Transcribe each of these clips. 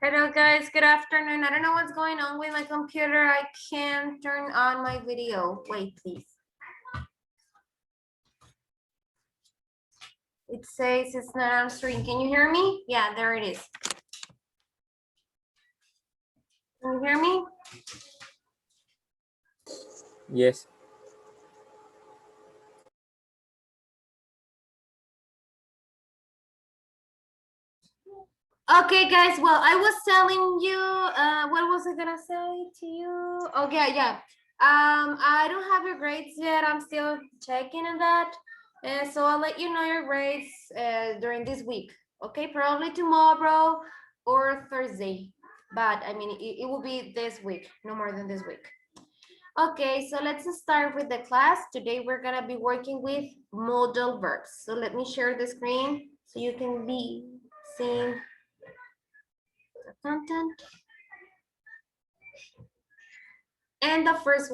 Hello guys, good afternoon. I don't know what's going on with my computer. I can't turn on my video. Wait, please. It says it's not answering. Can you hear me? Yeah, there it is. Can you hear me? Yes. Okay, guys. Well, I was telling you, what was I gonna say to you? Okay, yeah. I don't have your grades yet. I'm still checking on that. So I'll let you know your grades during this week. Okay, probably tomorrow or Thursday. But I mean, it will be this week, no more than this week. Okay, so let's start with the class. Today we're gonna be working with modal verbs. So let me share the screen so you can be seeing content. And the first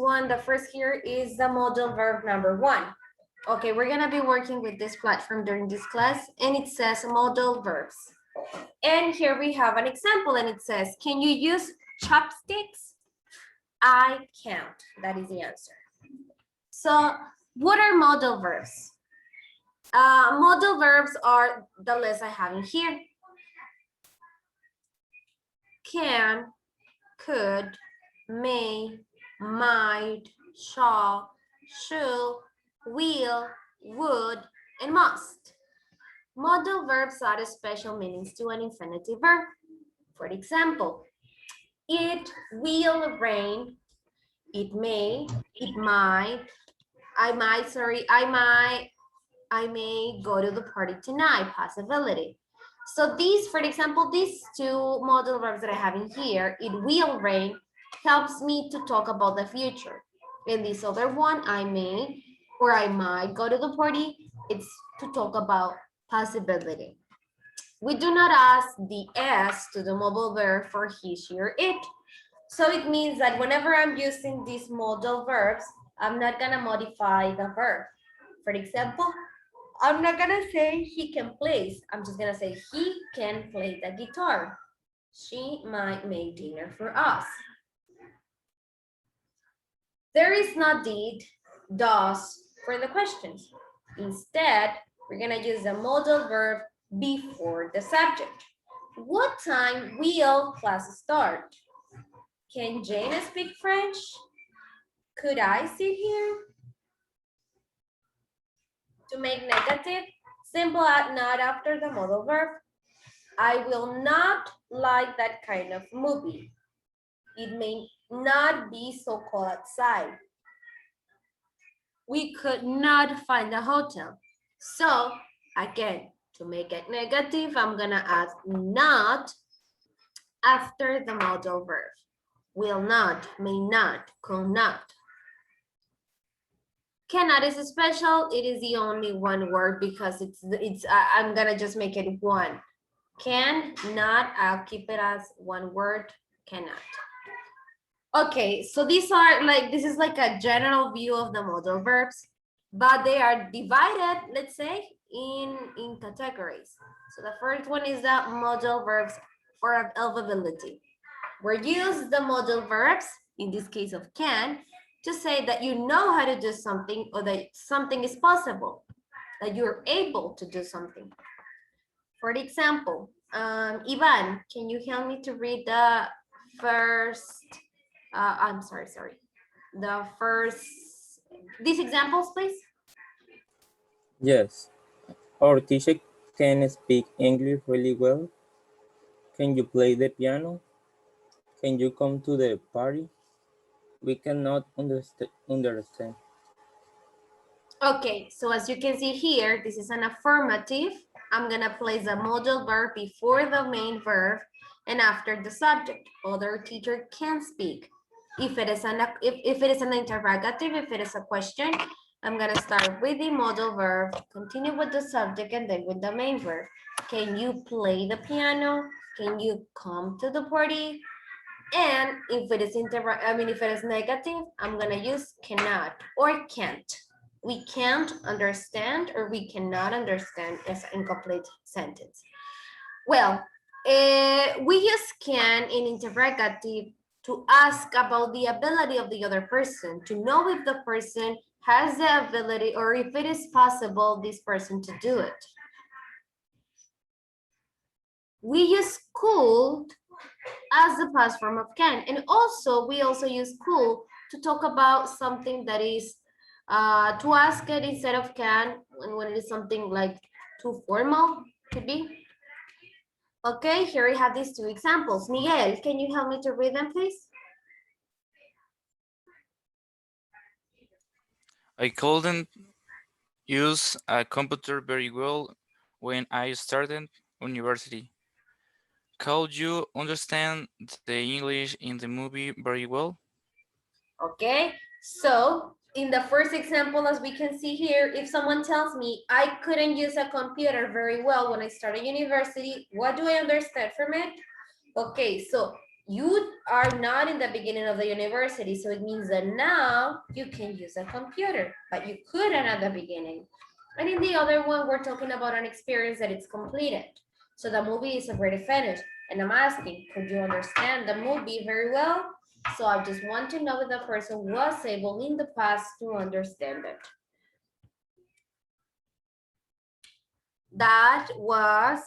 here is the modal verb number 1. Okay, we're gonna be working with this platform during this class, and it says modal verbs. And here we have an example, and it says, can you use chopsticks? I can't. That is the answer. So what are modal verbs? Modal verbs are the list I have in here. Can, could, may, might, shall, should, will, would, and must. Modal verbs add special meanings to an infinitive verb. For example, it will rain, it may, it might, I may go to the party tonight, possibility. So these, for example, these two modal verbs that I have in here, it will rain, helps me to talk about the future. And this other one, I may or I might go to the party, it's to talk about possibility. We do not ask the S to the modal verb for he, she, or it. So it means that whenever I'm using these modal verbs, I'm not gonna modify the verb. For example, I'm not gonna say he can play. I'm just gonna say he can play the guitar. She might make dinner for us. There is no did, does for the questions. Instead, we're gonna use the modal verb before the subject. What time will class start? Can Jane speak French? Could I sit here? To make negative, simple add not after the modal verb. I will not like that kind of movie. It may not be so cold outside. We could not find a hotel. So again, to make it negative, I'm gonna add not after the modal verb. Will not, may not, could not. Cannot is special. It is the only one word because I'm gonna just make it one. Can, not, I'll keep it as one word, cannot. Okay, so these are like, this is like a general view of the modal verbs, but they are divided, let's say, in categories. So the first one is the modal verbs for availability. We use the modal verbs, in this case of can, to say that you know how to do something or that something is possible, that you're able to do something. For example, Ivan, can you help me to read the first, I'm sorry, the first, these examples, please? Yes. Our teacher can speak English really well. Can you play the piano? Can you come to the party? We cannot understand. Okay, so as you can see here, this is an affirmative. I'm gonna place the modal verb before the main verb and after the subject. Other teacher can speak. If it is if it is an interrogative, if it is a question, I'm gonna start with the modal verb, continue with the subject, and then with the main verb. Can you play the piano? Can you come to the party? And if it is if it is negative, I'm gonna use cannot or can't. We can't understand or we cannot understand as an incomplete sentence. Well, We use can in interrogative to ask about the ability of the other person, to know if the person has the ability or if it is possible this person to do it. We use could as the past form of can, and also we also use could to talk about something that is to ask it instead of can when it is something like too formal, could be. Okay, here we have these two examples. Miguel, can you help me to read them, please? I couldn't use a computer very well when I started university. Could you understand the English in the movie very well? Okay, so in the first example, as we can see here, if someone tells me I couldn't use a computer very well when I started university, what do I understand from it? Okay, so you are not in the beginning of the university, so it means that now you can use a computer, but you couldn't at the beginning. And in the other one, we're talking about an experience that it's completed. So the movie is already finished, and I'm asking, could you understand the movie very well? So I just want to know if the person was able in the past to understand it. That was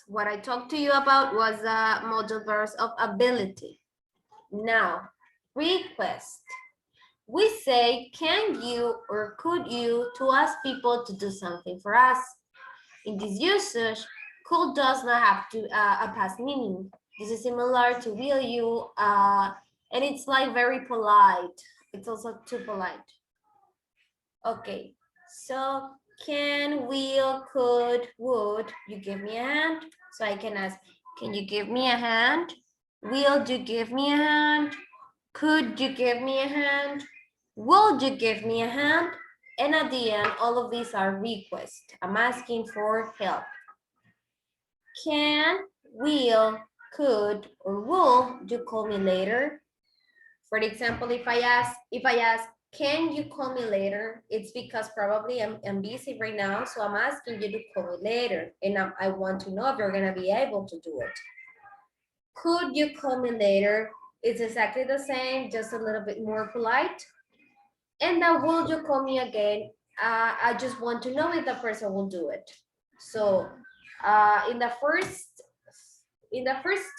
what I talked to you about was a modal verbs of ability. Now, request. We say, can you or could you to ask people to do something for us. In this usage, could does not have to a past meaning. This is similar to will you, and it's like very polite. It's also too polite. Okay, so can, will, could, would you give me a hand? So I can ask, can you give me a hand? Will you give me a hand? Could you give me a hand? Will you give me a hand? And at the end, all of these are requests. I'm asking for help. Can, will, could, or will you call me later? For example, if I ask, can you call me later? It's because probably I'm busy right now, so I'm asking you to call me later, and I want to know if you're gonna be able to do it. Could you call me later? It's exactly the same, just a little bit more polite. And now, will you call me again? I just want to know if the person will do it. So in the first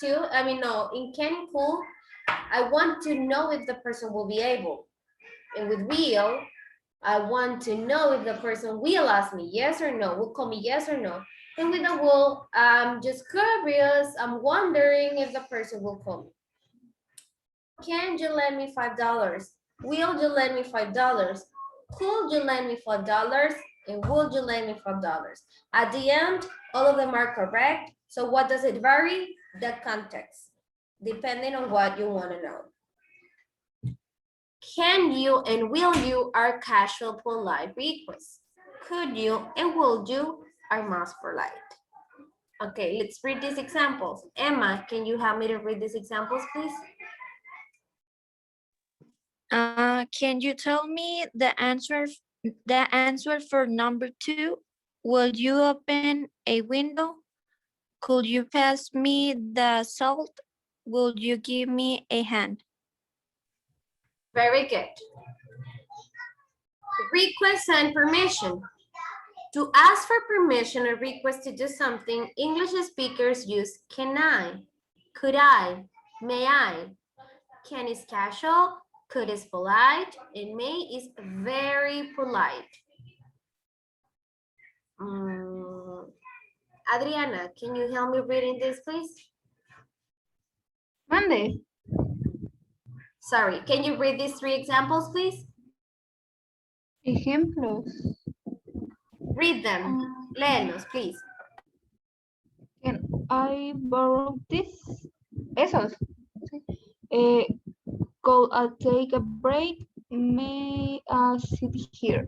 two, I mean, no, in can, could, I want to know if the person will be able. And with will, I want to know if the person will ask me yes or no, will call me yes or no. And with the will, I'm just curious, I'm wondering if the person will call me. Can you lend me $5? Will you lend me $5? Could you lend me $5? And would you lend me $5? At the end, all of them are correct. So what does it vary? The context, depending on what you want to know. Can you and will you are casual polite requests. Could you and will you are most polite. Okay, let's read these examples. Emma, can you help me to read these examples, please? Can you tell me the answer for number 2? Will you open a window? Could you pass me the salt? Will you give me a hand? Very good. Request and permission. To ask for permission or request to do something, English speakers use can I, could I, may I. Can is casual, could is polite, and may is very polite. Adriana, can you help me reading this, please? Monday. Sorry, can you read these 3 examples, please? Ejemplos. Read them. Léelos, please. Can I borrow this? Esos. Could I take a break? May I sit here?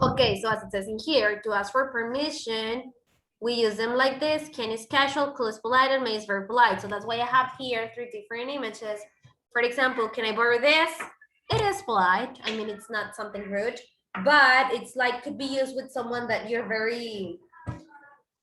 Okay, so as it says in here, to ask for permission, we use them like this. Can is casual, cool is polite, and may is very polite. So that's why I have here 3 different images. For example, can I borrow this? It is polite. I mean, it's not something rude. but it's like could be used with someone that you're very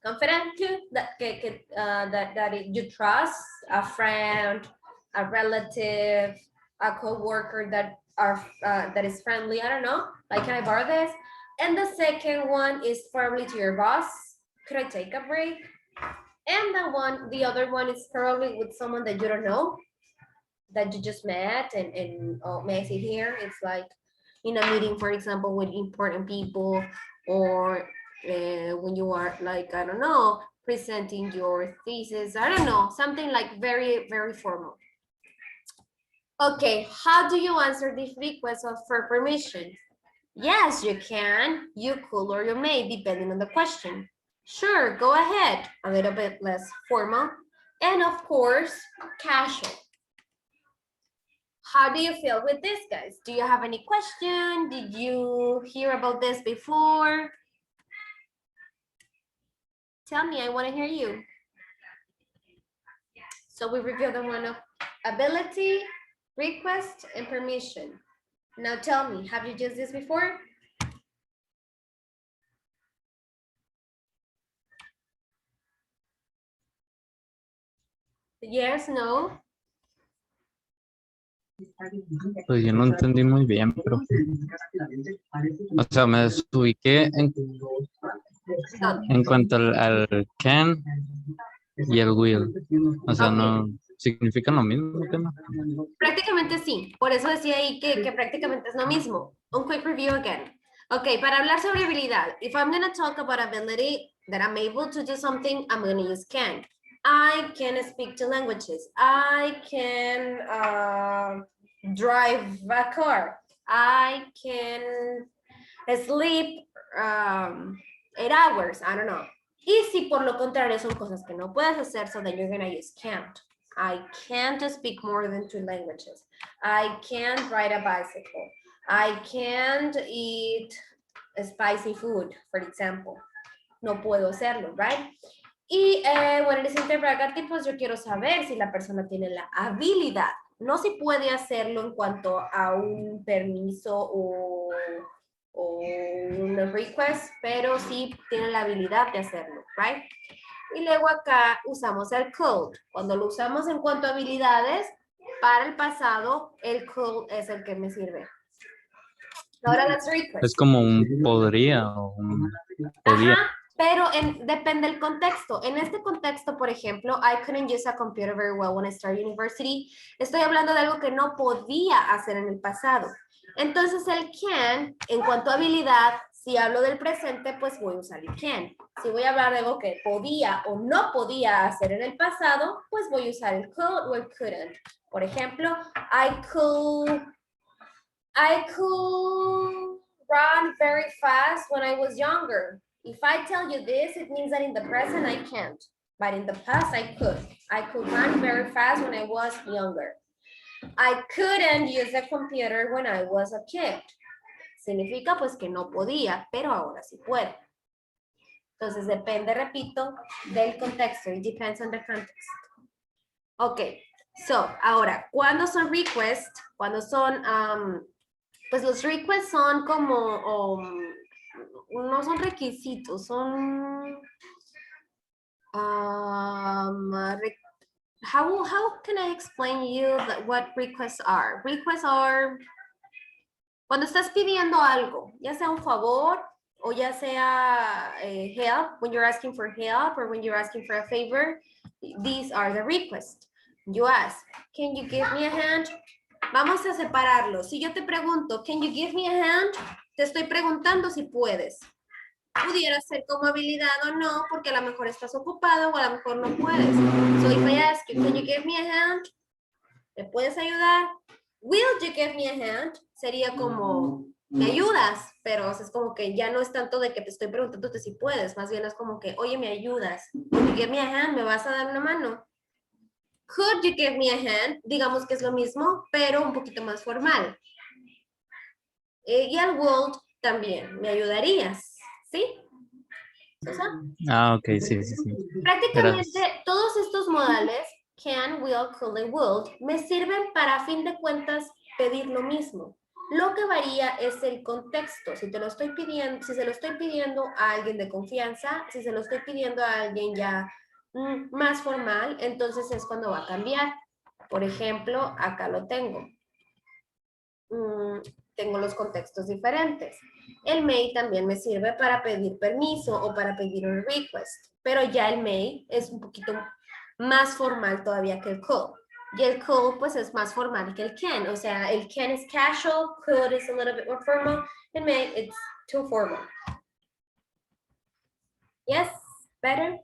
confident to, that you trust, a friend, a relative, a co-worker that is friendly. I don't know, like, can I borrow this? And the second one is probably to your boss. Could I take a break? And the other one is probably with someone that you don't know, that you just met, and oh, may I sit here? It's like in a meeting, for example, with important people, or when you are like, I don't know, presenting your thesis, I don't know, something like very, very formal. Okay, how do you answer this request for permission? Yes, you can, you could, or you may, depending on the question. Sure, go ahead, a little bit less formal. And of course, casual. How do you feel with this, guys? Do you have any question? Did you hear about this before? Tell me, I want to hear you. So we reviewed the one of ability, request, and permission. Now tell me, have you used this before? Yes, no? Pues yo no entendí muy bien, pero, o sea, me desubiqué en cuanto al can y el will. O sea, Ok. no significan lo mismo, ¿qué no? Prácticamente sí, por eso decía ahí que prácticamente es lo mismo. Un quick review again. Ok, para hablar sobre habilidad, if I'm going to talk about ability, that I'm able to do something, I'm going to use can. I can speak two languages. I can drive a car. I can sleep 8 hours, I don't know. Y si por lo contrario son cosas que no puedes hacer, so then you're going to use can't. I can't speak more than 2 languages. I can't ride a bicycle. I can't eat spicy food, for example. No puedo hacerlo, right? Y when it is interrogative, pues yo quiero saber si la persona tiene la habilidad. No si puede hacerlo en cuanto a un permiso o un request, pero sí tiene la habilidad de hacerlo, right? Y luego acá usamos el could. Cuando lo usamos en cuanto a habilidades, para el pasado, el could es el que me sirve. Ahora las request. Es como un podría o un podía. Ajá, pero depende del contexto. En este contexto, por ejemplo, I couldn't use a computer very well when I started university. Estoy hablando de algo que no podía hacer en el pasado. Entonces el can, en cuanto a habilidad, si hablo del presente, pues voy a usar el can. Si voy a hablar de algo que podía o no podía hacer en el pasado, pues voy a usar el could o el couldn't. Por ejemplo, I could run very fast when I was younger. If I tell you this, it means that in the present I can't, but in the past I could. I could run very fast when I was younger. I couldn't use a computer when I was a kid. Significa pues que no podía, pero ahora sí puedo. Entonces depende, repito, del contexto. It depends on the context. Ok, so, ahora, ¿cuándo son requests? Cuando son, pues los requests son como, no son requisitos, son, how can I explain you what requests are? Requests are cuando estás pidiendo algo, ya sea un favor o ya sea help, when you're asking for help or when you're asking for a favor, these are the requests. You ask, can you give me a hand? Vamos a separarlo. Si yo te pregunto, can you give me a hand? Te estoy preguntando si puedes. Pudiera ser como habilidad o no, porque a lo mejor estás ocupado o a lo mejor no puedes. So if I ask you, can you give me a hand? ¿Me puedes ayudar? Will you give me a hand? Sería como, ¿me ayudas? Pero es como que ya no es tanto de que te estoy preguntando si puedes, más bien es como que, oye, ¿me ayudas? Can you give me a hand? ¿Me vas a dar una mano? Could you give me a hand? Digamos que es lo mismo, pero un poquito más formal. Y el would también, ¿me ayudarías? ¿Sí? ¿Susan? Ah, ok, sí, sí, sí. Prácticamente todos estos modales, can, will, could y would, me sirven para a fin de cuentas pedir lo mismo. Lo que varía es el contexto. Si te lo estoy pidiendo, si se lo estoy pidiendo a alguien de confianza, si se lo estoy pidiendo a alguien ya más formal, entonces es cuando va a cambiar. Por ejemplo, acá lo tengo. Tengo los contextos diferentes. El may también me sirve para pedir permiso o para pedir un request, pero ya el may es un poquito más formal todavía que el could. Y el could pues es más formal que el can, o sea, el can es casual, could is a little bit more formal, and may it's too formal. Yes, better.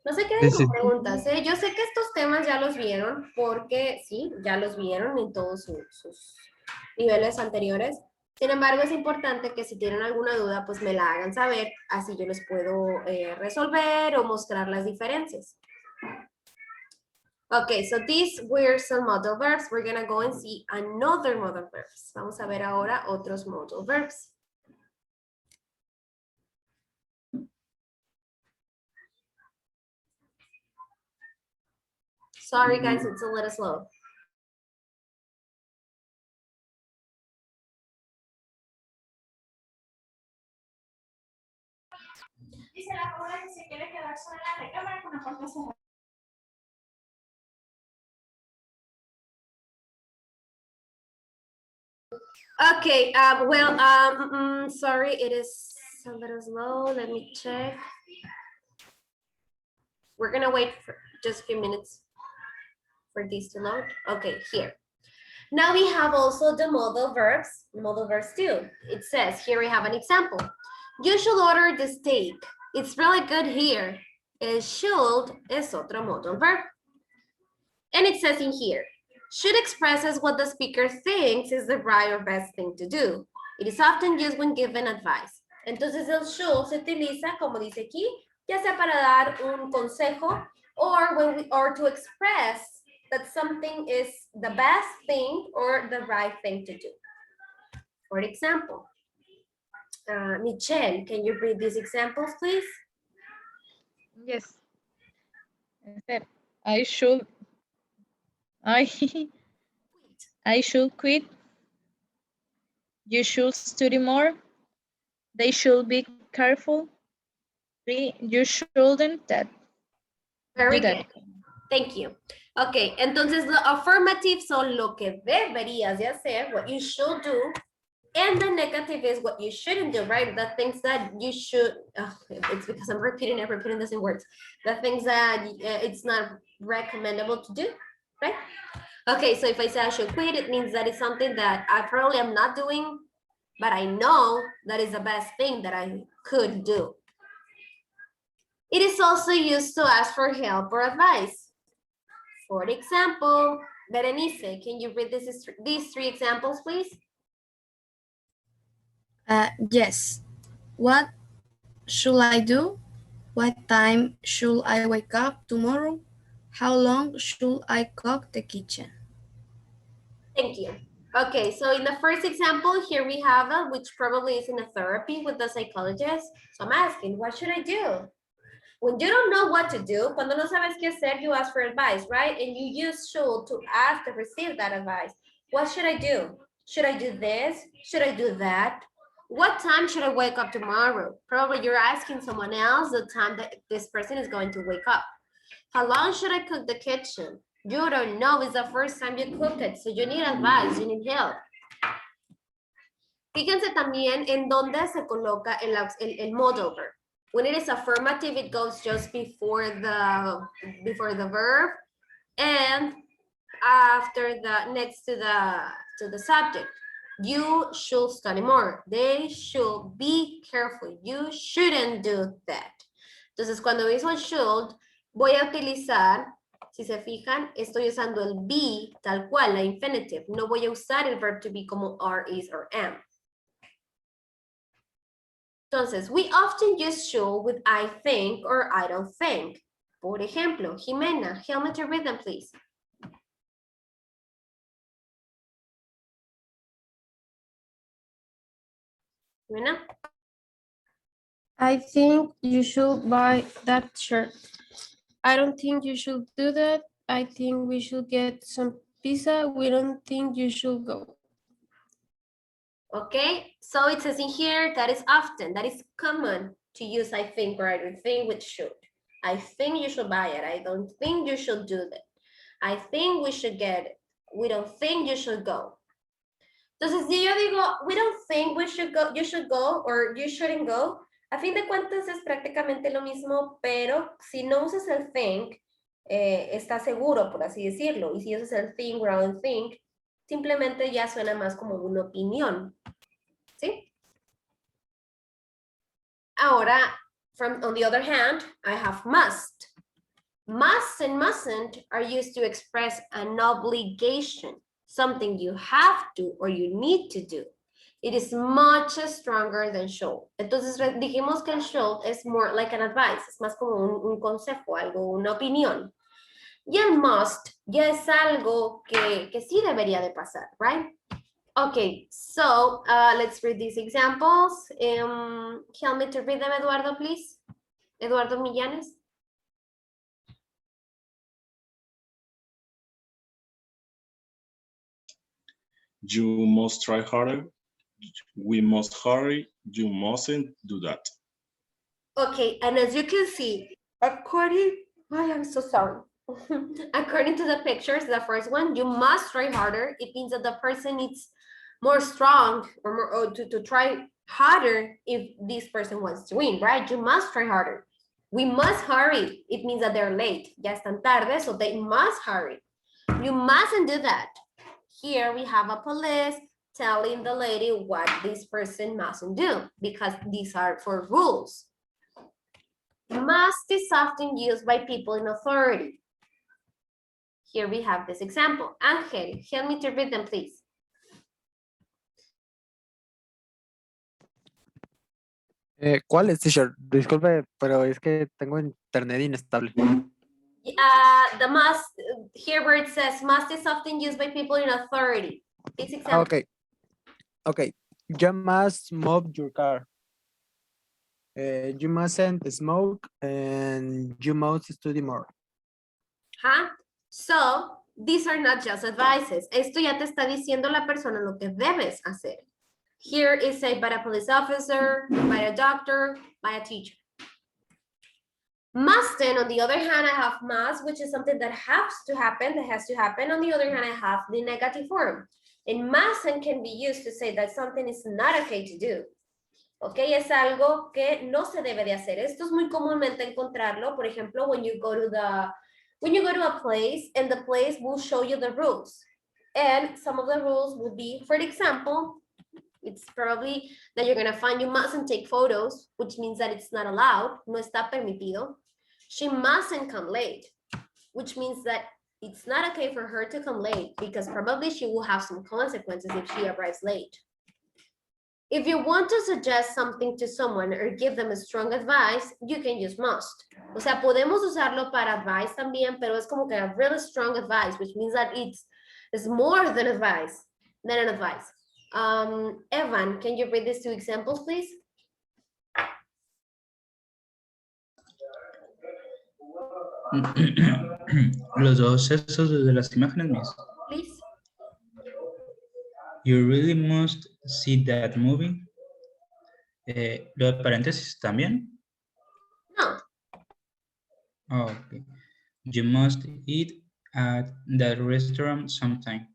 No se queden con preguntas, ¿eh? Yo sé que estos temas ya los vieron, porque sí, ya los vieron en todos sus niveles anteriores. Sin embargo, es importante que si tienen alguna duda, pues me la hagan saber, así yo les puedo resolver o mostrar las diferencias. Okay, so these were some modal verbs. We're gonna go and see another modal verbs. Vamos a ver ahora otros modal verbs. Sorry guys, it's a little slow. Dice la joven que se quiere quedar sola en la recámara con la puerta cerrada. Okay, sorry, it is a little slow. Let me check. We're gonna wait for just a few minutes for this to load. Okay, here. Now we have also the modal verbs too. It says, here we have an example. You should order the steak. It's really good here. Should es otro modal verb. And it says in here, should expresses what the speaker thinks is the right or best thing to do. It is often used when given advice. Entonces el should se utiliza, como dice aquí, ya sea para dar un consejo or to express that something is the best thing or the right thing to do. For example, Michelle, can you read these examples, please? Yes. Instead, I should quit. You should study more. They should be careful. You shouldn't that. Very good. Thank you. Okay, entonces lo affirmative son lo que deberías de hacer, what you should do, and the negative is what you shouldn't do, right? The things that you should, it's because I'm repeating the same words. The things that it's not recommendable to do, right? Okay, so if I say I should quit, it means that it's something that I probably am not doing, but I know that is the best thing that I could do. It is also used to ask for help or advice. For example, Berenice, can you read these three examples, please? Yes. What should I do? What time should I wake up tomorrow? How long should I cook the kitchen? Thank you. Okay, so in the first example, here we have which probably is in a therapy with the psychologist. So I'm asking, what should I do? When you don't know what to do, cuando no sabes qué hacer, you ask for advice, right? And you use should to ask to receive that advice. What should I do? Should I do this? Should I do that? What time should I wake up tomorrow? Probably you're asking someone else the time that this person is going to wake up. How long should I cook the kitchen? You don't know, it's the first time you cook it, so you need advice, you need help. Fíjense también en dónde se coloca el modal verb. When it is affirmative, it goes just before the verb and after next to the subject. You should study more. They should be careful. You shouldn't do that. Entonces, cuando uso should, voy a utilizar, si se fijan, estoy usando el be tal cual, la infinitive. No voy a usar el verb to be como are, is, or am. Entonces, we often use should with I think or I don't think. Por ejemplo, Jimena, help me to read them, please. Jimena? I think you should buy that shirt. I don't think you should do that. I think we should get some pizza. We don't think you should go. Okay, so it says in here that is often, that is common to use I think or I don't think with should. I think you should buy it. I don't think you should do that. I think we should get it. We don't think you should go. Entonces, si yo digo, we don't think we should go, you should go or you shouldn't go, a fin de cuentas es prácticamente lo mismo, pero si no usas el think, está seguro, por así decirlo. Y si usas el think or I don't think, simplemente ya suena más como una opinión. ¿Sí? Ahora, on the other hand, I have must. Must and mustn't are used to express an obligation, something you have to or you need to do. It is much stronger than should. Entonces dijimos que el should es more like an advice, es más como un consejo, algo, una opinión. Y el must ya es algo que sí debería de pasar, right? Okay, so let's read these examples. Help me to read them, Eduardo, please. Eduardo Millanes. You must try harder. We must hurry. You mustn't do that. Okay, and as you can see, according, I am so sorry. According to the pictures, the first one, you must try harder. It means that the person needs more strong or more to try harder if this person wants to win, right? You must try harder. We must hurry. It means that they're late. Ya están tarde, so they must hurry. You mustn't do that. Here we have a police telling the lady what this person mustn't do because these are for rules. Must is often used by people in authority. Here we have this example. Ángel, help me to read them, please. ¿Cuál es, teacher? Disculpe, pero es que tengo internet inestable. The must, here where it says must is often used by people in authority. This example. Okay. Okay. You must move your car. You mustn't smoke and you must study more. Huh? So, these are not just advices. Esto ya te está diciendo la persona lo que debes hacer. Here is said by a police officer, by a doctor, by a teacher. Mustn't, on the other hand, I have must, which is something that has to happen, that has to happen. On the other hand, I have the negative form. And mustn't can be used to say that something is not okay to do. Ok, es algo que no se debe de hacer. Esto es muy comúnmente encontrarlo, por ejemplo, when you go to a place and the place will show you the rules. And some of the rules will be, for example, it's probably that you're going to find you mustn't take photos, which means that it's not allowed, no está permitido. She mustn't come late, which means that it's not okay for her to come late because probably she will have some consequences if she arrives late. If you want to suggest something to someone or give them a strong advice, you can use must. O sea, podemos usarlo para advice también, pero es como que a really strong advice, which means that it's more than advice, than an advice. Evan, can you read these two examples, please? Los dos estos de las imágenes, Miss. Please. You really must see that movie. ¿Lo de paréntesis también? No. Oh, okay. You must eat at that restaurant sometime.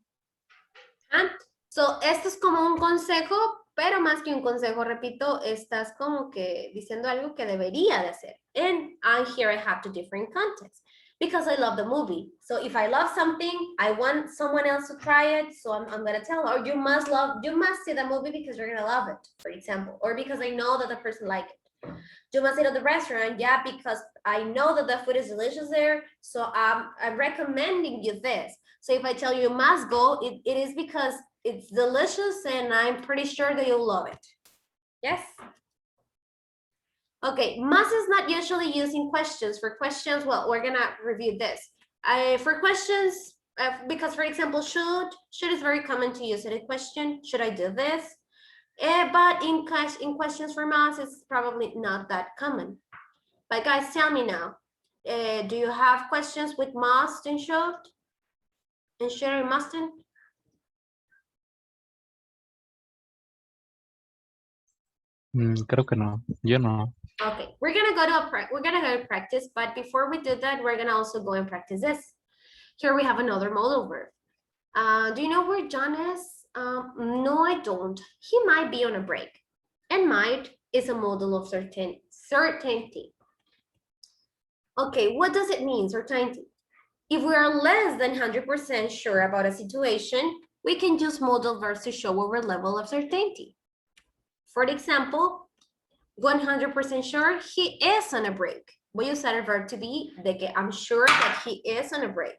So, esto es como un consejo, pero más que un consejo, repito, estás como que diciendo algo que debería de hacer. And here I have two different contexts. Because I love the movie. So if I love something, I want someone else to try it. So I'm gonna tell her, you must see the movie because you're gonna love it, for example. Or because I know that the person liked it. You must eat at the restaurant, yeah, because I know that the food is delicious there. So I'm recommending you this. So if I tell you must go, it is because it's delicious and I'm pretty sure that you'll love it. Yes? Okay, must is not usually used in questions. For questions, well, we're gonna review this. For questions, because for example, should is very common to use in a question. Should I do this? But in questions for must, it's probably not that common. But guys, tell me now, do you have questions with must and should? And should and mustn't? Creo que no. Yo no. Okay, we're gonna go to practice, but before we do that, we're gonna also go and practice this. Here we have another modal verb. Do you know where John is? No, I don't. He might be on a break. And might is a modal of certainty. Okay, what does it mean, certainty? If we are less than 100% sure about a situation, we can use modal verbs to show our level of certainty. For example, 100% sure he is on a break. Voy a usar el verb to be de que I'm sure that he is on a break.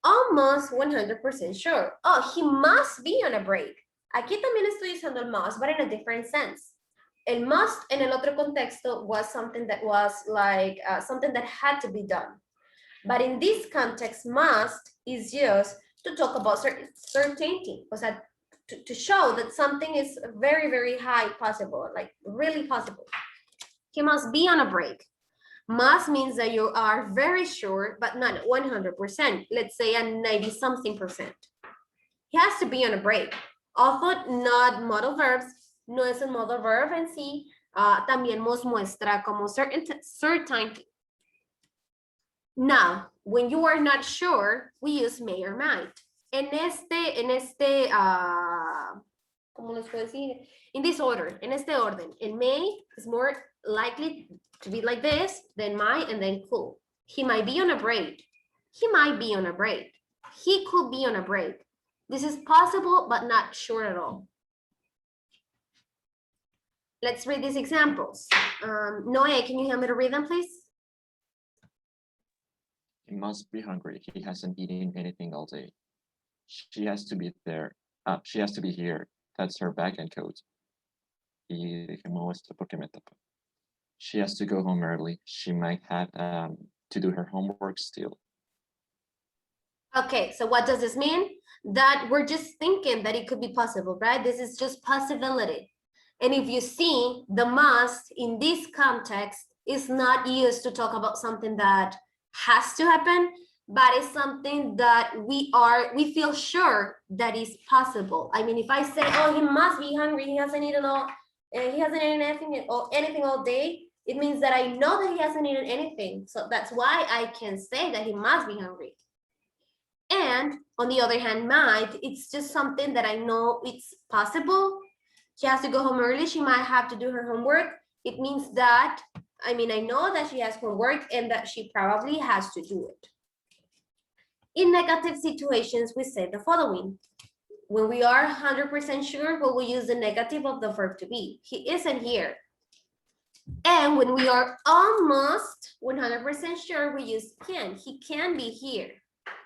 Almost 100% sure. Oh, he must be on a break. Aquí también estoy usando el must, but in a different sense. El must en el otro contexto was something that was like something that had to be done. But in this context, must is used to talk about certainty. O sea, to show that something is very, very high possible, like really possible. He must be on a break. Must means that you are very sure, but not 100%. Let's say a 90-something%. He has to be on a break. Although not modal verbs, no es un modal verb en sí, también nos muestra como certainty. Now, when you are not sure, we use may or might. ¿Cómo les puedo decir? In this order, en este orden, el may is more likely to be like this, then might, and then could. He might be on a break. He might be on a break. He could be on a break. This is possible, but not sure at all. Let's read these examples. Noe, can you help me to read them, please? He must be hungry. He hasn't eaten anything all day. She has to be there. She has to be here. That's her bag and coat. Y dejemos esto porque me tapa. She has to go home early. She might have to do her homework still. Okay, so what does this mean? That we're just thinking that it could be possible, right? This is just possibility. And if you see, the must in this context is not used to talk about something that has to happen, but it's something that we feel sure that is possible. I mean, if I say, oh, he must be hungry, he hasn't eaten anything all day, it means that I know that he hasn't eaten anything. So that's why I can say that he must be hungry. And on the other hand, might, it's just something that I know it's possible. She has to go home early. She might have to do her homework. It means that, I know that she has homework and that she probably has to do it. In negative situations, we say the following. When we are 100% sure, we will use the negative of the verb to be. He isn't here. And when we are almost 100% sure, we use can. He can be here.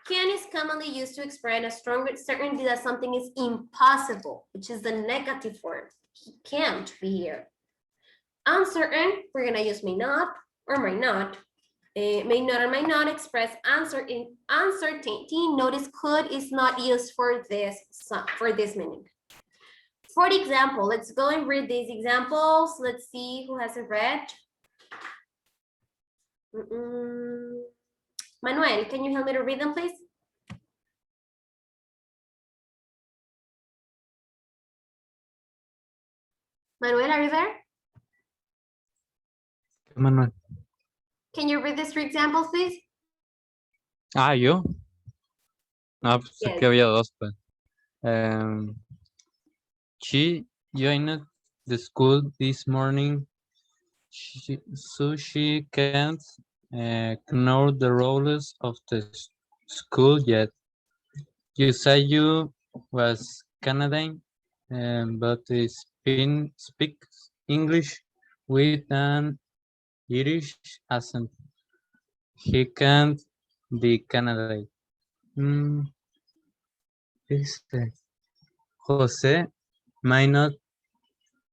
Can is commonly used to express a strong certainty that something is impossible, which is the negative form. He can't be here. Uncertain, we're going to use may not or might not. May not or might not express uncertainty. Notice could is not used for this meaning. For example, let's go and read these examples. Let's see who has it read. Manuel, can you help me to read them, please? Manuel, are you there? Manuel. Can you read these three examples, please? ¿Yo? Pues Yes. aquí había dos, pues. She joined the school this morning, so she can't know the rules of the school yet. You say you was Canadian, but speaks English with an Irish accent. He can't be Canadian. Jose might not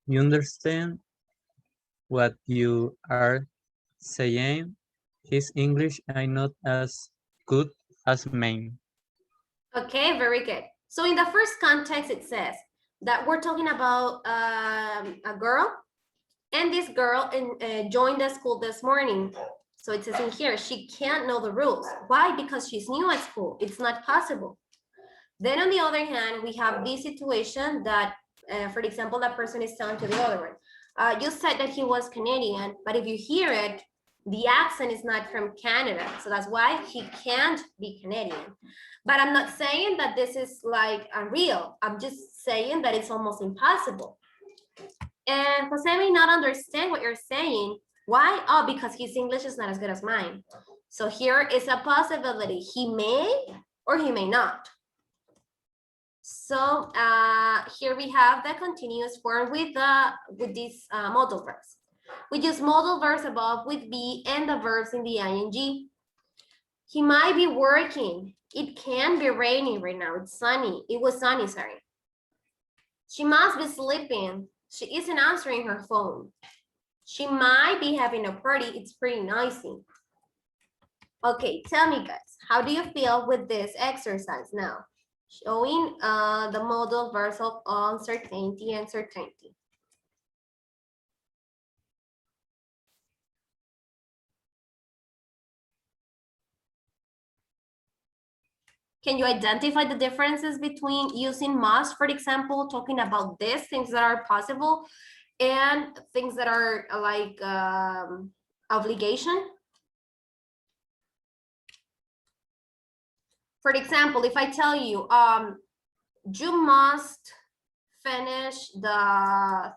understand what you are saying. His English is not as good as mine. Okay, very good. So in the first context, it says that we're talking about a girl, and this girl joined the school this morning. So it says in here, she can't know the rules. Why? Because she's new at school. It's not possible. Then on the other hand, we have this situation that, for example, that person is telling to the other one, You said that he was Canadian, but if you hear it, the accent is not from Canada. So that's why he can't be Canadian. But I'm not saying that this is like unreal. I'm just saying that it's almost impossible. And Jose may not understand what you're saying. Why? Oh, because his English is not as good as mine. So here is a possibility. He may or he may not. So here we have the continuous form with these modal verbs. We use modal verbs above with be and the verbs in the ing. He might be working. It can be raining right now. It's sunny. It was sunny, sorry. She must be sleeping. She isn't answering her phone. She might be having a party. It's pretty noisy. Okay, tell me guys, how do you feel with this exercise now? Showing the modal verbs of uncertainty and certainty. Can you identify the differences between using must, for example, talking about this, things that are possible, and things that are like obligation? For example, if I tell you, you must finish the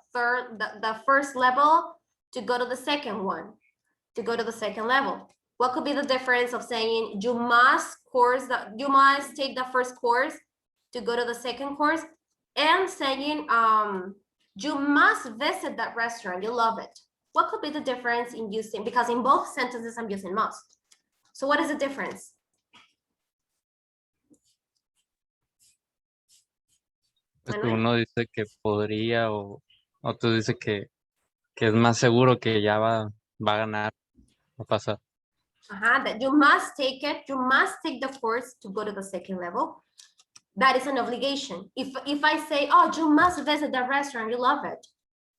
first level to go to the second one, to go to the second level. What could be the difference of saying you must take the first course to go to the second course, and saying you must visit that restaurant, you love it? What could be the difference in using, because in both sentences I'm using must. So what is the difference? Pues que uno dice que podría o tú dices que es más seguro que ya va a ganar, va a pasar. That you must take it, you must take the course to go to the second level. That is an obligation. If I say, oh, you must visit the restaurant, you love it,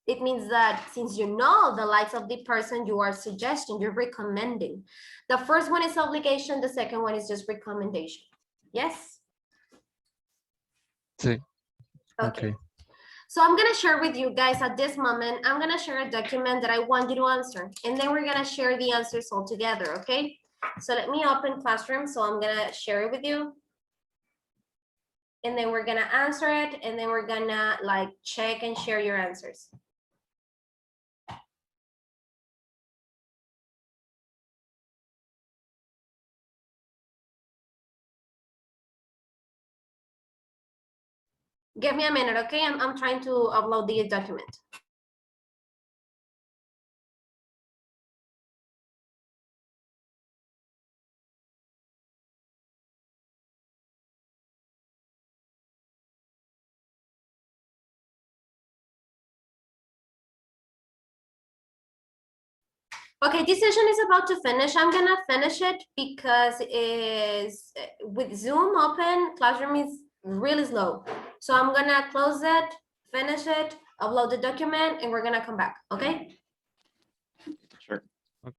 it means that since you know the likes of the person, you are suggesting, you're recommending. The first one is obligation, the second one is just recommendation. Yes? Sí. Okay. So I'm gonna share with you guys at this moment, I'm gonna share a document that I want you to answer, and then we're gonna share the answers all together, okay? So let me open Classroom, so I'm gonna share it with you. And then we're gonna answer it, and then we're gonna like check and share your answers. Give me a minute, okay? I'm trying to upload the document. Okay, this session is about to finish. I'm gonna finish it because is with Zoom open, Classroom is really slow. So I'm gonna close it, finish it, upload the document, and we're gonna come back, okay?